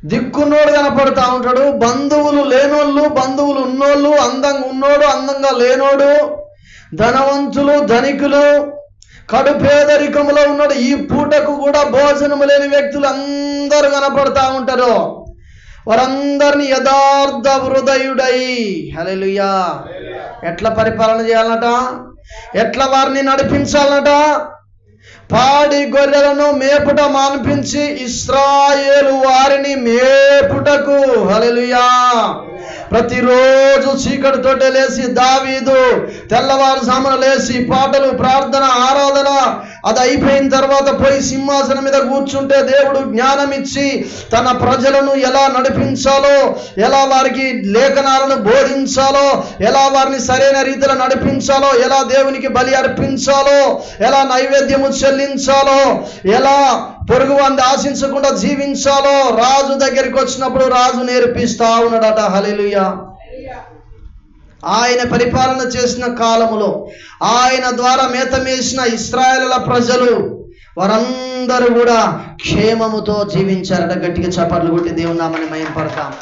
దిక్కున్నోడు కనపడతా ఉంటాడు, బంధువులు లేనోళ్ళు, బంధువులు ఉన్నోళ్ళు, అందంగా ఉన్నోడు, అందంగా లేనోడు, ధనవంతులు, ధనికులు, కడు పేదరికములో ఉన్నాడు. ఈ పూటకు కూడా భోజనము లేని వ్యక్తులు అందరూ కనపడతా ఉంటారు. వారందరినీ యథార్థ హృదయుడై, హల్లెలూయా, ఎట్లా పరిపాలన చేయాలట, ఎట్లా వారిని నడిపించాలట, పాడి గొర్రెలను మేపుట మాన్పించి ఇశ్రాయేలు వారిని మేపుటకు, హల్లెలూయా, ప్రతిరోజు చీకటితోటే లేచి దావీదు తెల్లవారుజామున లేచి పాటలు, ప్రార్థన, ఆరాధన, అది అయిపోయిన తర్వాత పోయి సింహాసనం మీద కూర్చుంటే దేవుడు జ్ఞానం ఇచ్చి తన ప్రజలను ఎలా నడిపించాలో, ఎలా వారికి లేఖనాలను బోధించాలో, ఎలా వారిని సరైన రీతిలో నడిపించాలో, ఎలా దేవునికి బలి అర్పించాలో, ఎలా నైవేద్యము చెల్లించాలో, ఎలా పొరుగు వారిని ఆశించకుండా జీవించాలో రాజు దగ్గరికి వచ్చినప్పుడు రాజు నేర్పిస్తా ఉన్నాడట. హల్లెలూయా. ఆయన పరిపాలన చేసిన కాలములో ఆయన ద్వారా మేతమేసిన ఇశ్రాయేలుల ప్రజలు వారందరూ కూడా క్షేమముతో జీవించారట. గట్టిగా చప్పట్లు కొట్టి దేవుని నామమున మహిమపడతాం.